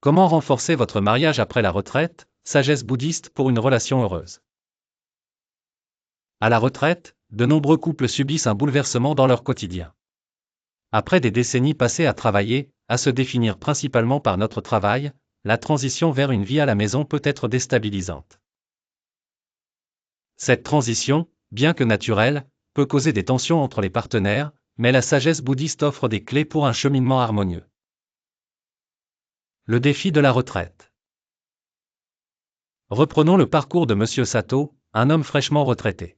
Comment renforcer votre mariage après la retraite? Sagesse bouddhiste pour une relation heureuse. À la retraite, de nombreux couples subissent un bouleversement dans leur quotidien. Après des décennies passées à travailler, à se définir principalement par notre travail, la transition vers une vie à la maison peut être déstabilisante. Cette transition, bien que naturelle, peut causer des tensions entre les partenaires, mais la sagesse bouddhiste offre des clés pour un cheminement harmonieux. Le défi de la retraite. Reprenons le parcours de M. Sato, un homme fraîchement retraité.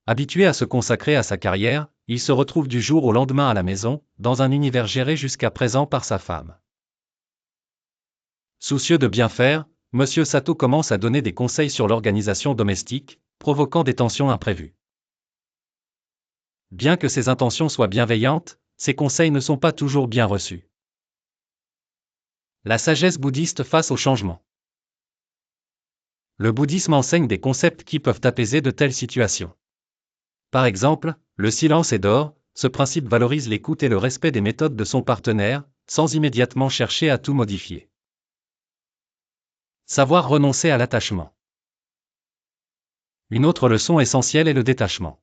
Habitué à se consacrer à sa carrière, il se retrouve du jour au lendemain à la maison, dans un univers géré jusqu'à présent par sa femme. Soucieux de bien faire, M. Sato commence à donner des conseils sur l'organisation domestique, provoquant des tensions imprévues. Bien que ses intentions soient bienveillantes, ses conseils ne sont pas toujours bien reçus. La sagesse bouddhiste face au changement. Le bouddhisme enseigne des concepts qui peuvent apaiser de telles situations. Par exemple, le silence est d'or, ce principe valorise l'écoute et le respect des méthodes de son partenaire, sans immédiatement chercher à tout modifier. Savoir renoncer à l'attachement. Une autre leçon essentielle est le détachement.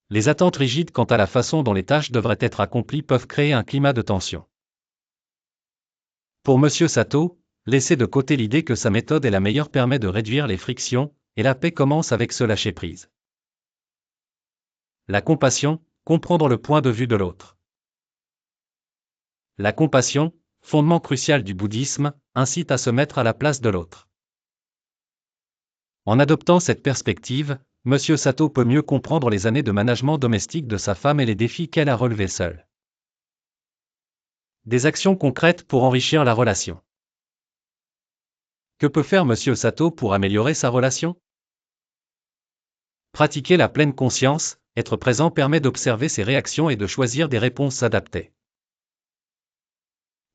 Les attentes rigides quant à la façon dont les tâches devraient être accomplies peuvent créer un climat de tension. Pour M. Sato, laisser de côté l'idée que sa méthode est la meilleure permet de réduire les frictions, et la paix commence avec ce lâcher-prise. La compassion, comprendre le point de vue de l'autre. La compassion, fondement crucial du bouddhisme, incite à se mettre à la place de l'autre. En adoptant cette perspective, M. Sato peut mieux comprendre les années de management domestique de sa femme et les défis qu'elle a relevés seule. Des actions concrètes pour enrichir la relation. Que peut faire M. Sato pour améliorer sa relation? Pratiquer la pleine conscience, être présent permet d'observer ses réactions et de choisir des réponses adaptées.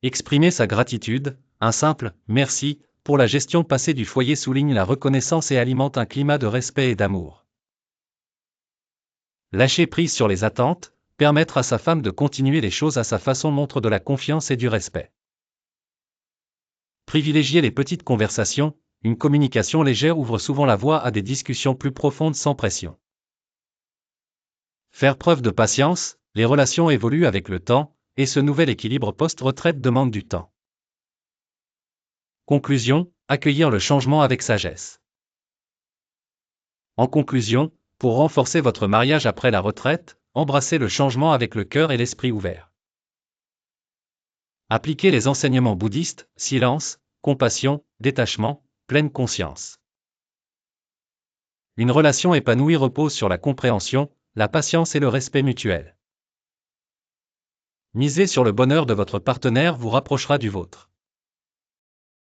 Exprimer sa gratitude, un simple « merci » pour la gestion passée du foyer souligne la reconnaissance et alimente un climat de respect et d'amour. Lâcher prise sur les attentes, permettre à sa femme de continuer les choses à sa façon montre de la confiance et du respect. Privilégier les petites conversations, une communication légère ouvre souvent la voie à des discussions plus profondes sans pression. Faire preuve de patience, les relations évoluent avec le temps, et ce nouvel équilibre post-retraite demande du temps. Conclusion, accueillir le changement avec sagesse. En conclusion, pour renforcer votre mariage après la retraite, embrassez le changement avec le cœur et l'esprit ouverts. Appliquez les enseignements bouddhistes, silence, compassion, détachement, pleine conscience. Une relation épanouie repose sur la compréhension, la patience et le respect mutuel. Miser sur le bonheur de votre partenaire vous rapprochera du vôtre.